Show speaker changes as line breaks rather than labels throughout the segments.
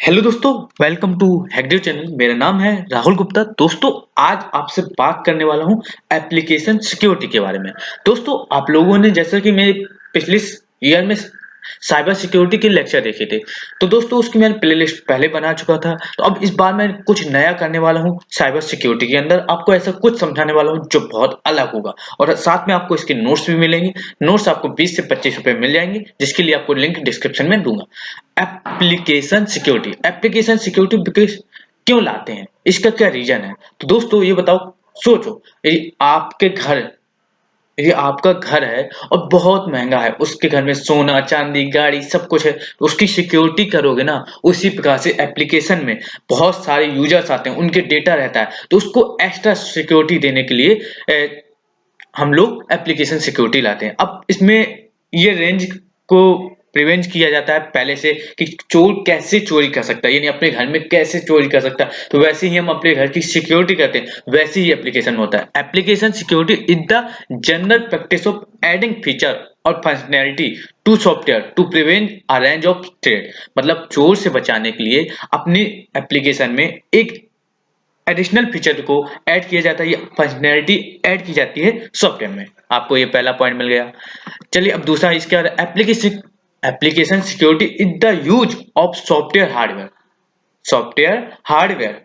Hello दोस्तों, welcome to हैकडेव channel. मेरा नाम है राहुल गुप्ता। दोस्तों, आज आपसे बात करने वाला हूं एप्लीकेशन सिक्योरिटी के बारे में। दोस्तों, आप लोगों ने जैसा कि मेरे पिछले ईयर में साइबर सिक्योरिटी के लेक्चर देखे थे, तो दोस्तों उसकी मैंने प्लेलिस्ट पहले बना चुका था। तो अब इस बार मैं कुछ नया करने वाला हूं साइबर सिक्योरिटी के अंदर। आपको ऐसा कुछ समझाने वाला हूं जो बहुत अलग होगा, और साथ में आपको इसके नोट्स भी मिलेंगे। नोट्स आपको 20 से 25 रुपए मिल जाएंगे, जिसके लिए आपको लिंक डिस्क्रिप्शन में दूंगा। एप्लीकेशन सिक्योरिटी क्यों लाते हैं, इसका क्या रीजन है? तो दोस्तों ये बताओ, सोचो, यदि आपका घर है और बहुत महंगा है, उसके घर में सोना चांदी गाड़ी सब कुछ है, तो उसकी सिक्योरिटी करोगे ना। उसी प्रकार से एप्लीकेशन में बहुत सारे यूजर्स आते हैं, उनके डेटा रहता है, तो उसको एक्स्ट्रा सिक्योरिटी देने के लिए हम लोग एप्लीकेशन सिक्योरिटी लाते हैं। अब इसमें ये रेंज को प्रिवेंट किया जाता है पहले से कि चोर कैसे चोरी कर सकता है, यानी अपने घर में कैसे चोरी कर सकता है। तो वैसे ही हम अपने घर की सिक्योरिटी करते हैं, वैसे ही एप्लीकेशन में होता है। Application security is the general practice of adding feature और functionality to software to prevent a range of threat. मतलब चोर से बचाने के लिए अपनी एप्लीकेशन में एक एडिशनल फीचर को ऐड किया जाता है, ये फंक्शनैलिटी ऐड की जाती है सॉफ्टवेयर में। आपको ये पहला पॉइंट मिल गया। चलिए अब दूसरा इसके बाद application security is the use of software hardware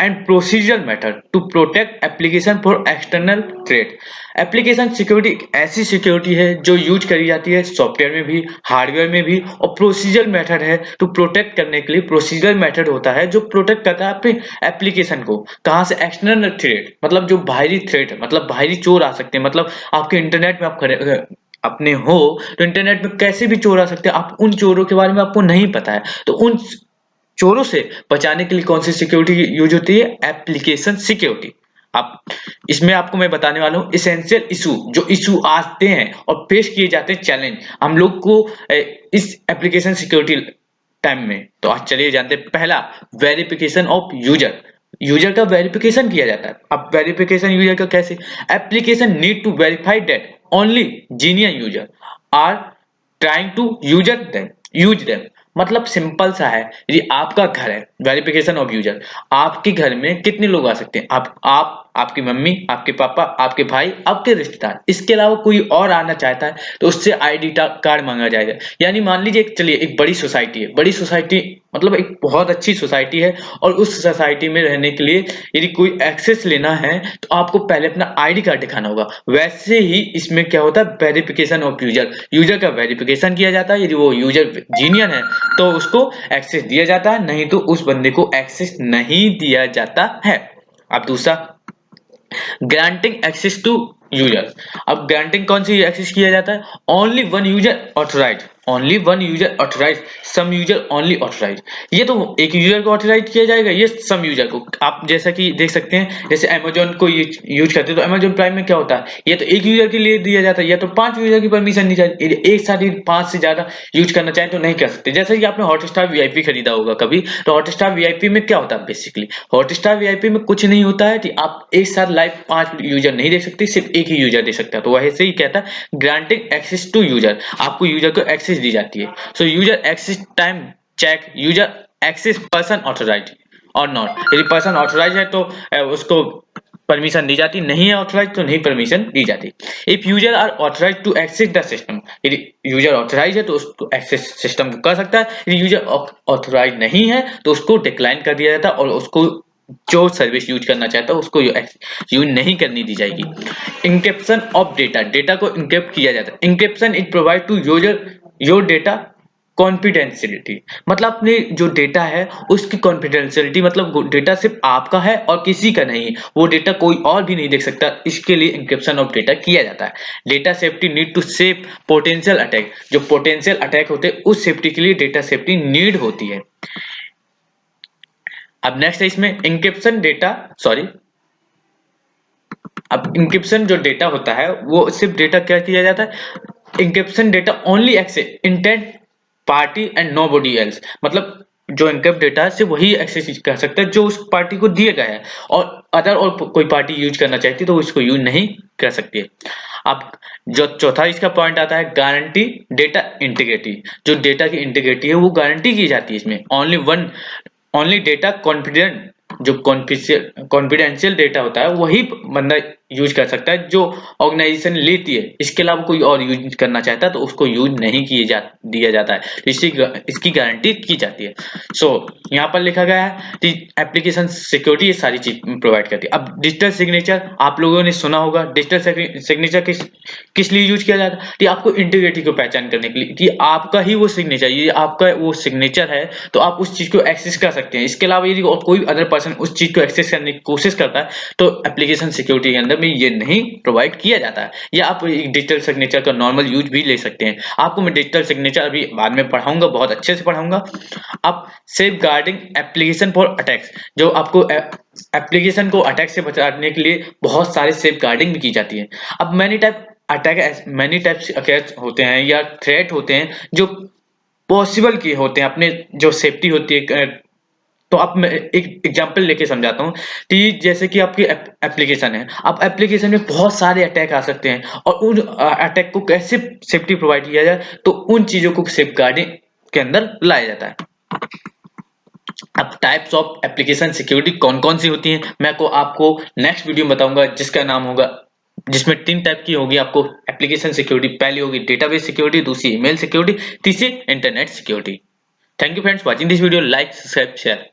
and procedural method to protect application for external threat. Application security एक ऐसी सिक्योरिटी है जो यूज करी जाती है सॉफ्टवेयर में भी, हार्डवेयर में भी, और प्रोसीजरल मेथड है टू प्रोटेक्ट करने के लिए। प्रोसीजरल मेथड होता है जो प्रोटेक्ट करता है अपने एप्लीकेशन को। कहाँ से? एक्सटर्नल थ्रेट, मतलब जो बाहरी थ्रेट है, मतलब बाहरी चोर आ सकते हैं। मतलब आपके इंटरनेट में आप खड़े अपने हो, तो इंटरनेट में कैसे भी चोर आ सकते हैं, आप उन चोरों के बारे में आपको नहीं पता है। तो उन चोरों से बचाने के लिए कौन सी सिक्योरिटी यूज होती है? Application security. आप इसमें आपको मैं बताने वाला हूँ इसेंशियल इशू, जो इशू आते हैं और फेस किए जाते हैं, चैलेंज हम लोग को इस एप्लीकेशन सिक्योरिटी टाइम में। तो आज चलिए जानते हैं। पहला, वेरिफिकेशन ऑफ यूजर। यूजर का वेरिफिकेशन किया जाता है। अब वेरिफिकेशन यूजर का कैसे? Application need to verify that only genius user are trying to use them. मतलब सिंपल सा है, यदि आपका घर है, वेरिफिकेशन ऑफ यूजर, आपके घर में कितने लोग आ सकते हैं? आप आपकी मम्मी, आपके पापा, आपके भाई, आपके रिश्तेदार, इसके अलावा कोई और आना चाहता है तो उससे आईडी कार्ड मांगा जाएगा। यानी मान लीजिए चलिए एक बड़ी सोसाइटी है, बड़ी सोसाइटी मतलब एक बहुत अच्छी सोसाइटी है, और उस सोसाइटी में रहने के लिए यदि कोई एक्सेस लेना है तो आपको पहले अपना आईडी कार्ड दिखाना होगा। वैसे ही इसमें क्या होता है? वेरिफिकेशन ऑफ यूजर, यूजर का वेरिफिकेशन किया जाता है। यदि वो यूजर जीनियन है तो उसको एक्सेस दिया जाता है, नहीं तो उस बंदे को एक्सेस नहीं दिया जाता है। अब दूसरा, ग्रांटिंग एक्सेस टू यूजर। अब ग्रांटिंग कौन सी एक्सेस किया जाता है? Only one user authorise, only one user authorise, some user only authorise. ये तो एक यूजर को ऑथराइज किया जाएगा, ये सम यूजर को। आप जैसा कि देख सकते हैं, जैसे अमेजोन को यूज करते हैं, तो अमेजोन प्राइम में क्या होता है? ये तो एक यूजर के लिए दिया जाता है, या तो 5 यूजर की परमिशन दी जाती है। एक साथ ही 5 से ज्यादा यूज करना चाहे तो नहीं कर सकते। जैसे कि आपने हॉटस्टार वीआईपी खरीदा होगा कभी, तो हॉटस्टार वीआईपी में क्या होता है? बेसिकली हॉटस्टार वीआईपी में कुछ नहीं होता है कि आप एक साथ लाइव 5 यूजर नहीं देख सकते, सिर्फ एक ही यूजर देख सकता है। तो वैसे ही कहता है ग्रांटिंग एक्सेस टू यूजर, आपको यूजर को एक्सेस दी जाती है। So user access time check, user access person authorize और नॉट। यदि पर्सन ऑथराइज है तो उसको परमिशन दी जाती, नहीं है ऑथराइज तो नहीं परमिशन दी जाती। If user are authorize to access the system, यदि यूजर ऑथराइज है तो उसको एक्सेस सिस्टम को कर सकता है। यदि यूजर ऑथराइज नहीं है तो उसको डिक्लाइन कर दिया जाता है, और उसको जो सर्विस यूज करना चाहता है उसको यूज नहीं करनी दी जाएगी। इंक्रिप्शन ऑफ डेटा, डेटा को इंक्रिप्ट किया जाता है। Encryption is provide to user your data confidentiality, मतलब अपने जो डेटा है उसकी कॉन्फिडेंशियलिटी, मतलब डेटा सिर्फ आपका है और किसी का नहीं है, वो डेटा कोई और भी नहीं देख सकता। इसके लिए इंक्रिप्शन ऑफ डेटा किया जाता है। Data safety need to save potential attack, जो पोटेंशियल अटैक होते हैं उस सेफ्टी के लिए डेटा सेफ्टी नीड होती है। अब नेक्स्ट है इसमें इंक्रिप्शन डेटा, सॉरी, अब इंक्रिप्शन जो डेटा होता है वो सिर्फ डेटा क्या किया जाता है? Encryption data only access intent party and nobody else, मतलब जो एन्क्रिप्ट डेटा है सिर्फ वही एक्सेस कर सकता है जो उस पार्टी को दिया गया है, और अदर और कोई पार्टी यूज करना चाहती है तो उसको यूज नहीं कर सकती है। अब जो चौथा इसका पॉइंट आता है गारंटी डेटा इंटीग्रिटी। जो डेटा की इंटीग्रिटी है वो गारंटी की जाती है इसमें। ओनली डेटा कॉन्फिडेंट, जो कॉन्फिडेंशियल डेटा होता है वही बंदा यूज कर सकता है, जो ऑर्गेनाइजेशन लेती है। इसके अलावा कोई और यूज करना चाहता है तो उसको यूज नहीं दिया जाता है। तो इसकी गारंटी की जाती है। सो यहाँ पर लिखा गया है कि एप्लीकेशन सिक्योरिटी ये सारी चीज प्रोवाइड करती है। अब डिजिटल सिग्नेचर आप लोगों ने सुना होगा। डिजिटल सिग्नेचर किस लिए यूज किया जाता है? कि आपको इंटीग्रिटी को पहचान करने के लिए, कि आपका ही वो सिग्नेचर, ये आपका वो सिग्नेचर है तो आप उस चीज को एक्सेस कर सकते हैं। इसके अलावा यदि कोई अदर पर्सन उस चीज को एक्सेस करने की कोशिश करता है तो एप्लीकेशन सिक्योरिटी के अंदर में ये नहीं प्रोवाइड किया जाता है। या आप डिजिटल सिग्नेचर का नॉर्मल यूज भी ले सकते हैं। आपको मैं डिजिटल सिग्नेचर अभी बाद में पढ़ाऊंगा, बहुत अच्छे से पढ़ाऊंगा। अब safeguarding application for attacks, जो आपको एप्लीकेशन को अटैक से बचाने के लिए बहुत सारे सेफ गार्डिंग भी की जाती है। अब मैनी टाइप्स अटैक होते हैं या थ्रेट होते हैं जो पॉसिबल किए होते हैं, अपने जो सेफ्टी होती है। तो अब मैं एक एग्जांपल लेके समझाता हूँ कि जैसे कि आपकी एप्लीकेशन है। अब एप्लीकेशन में बहुत सारे अटैक आ सकते हैं और उन अटैक को कैसे सेफ्टी प्रोवाइड किया जाए, तो उन चीजों को सेफ गार्डिंग के अंदर लाया जाता है। अब टाइप्स ऑफ एप्लीकेशन सिक्योरिटी कौन कौन सी होती हैं मैं को आपको नेक्स्ट वीडियो में बताऊंगा, जिसका नाम होगा, जिसमें 3 टाइप की होगी आपको एप्लीकेशन सिक्योरिटी। पहली होगी डेटाबेस सिक्योरिटी, दूसरी ईमेल सिक्योरिटी, तीसरी internet security. Thank you friends watching this video. Like, subscribe, share.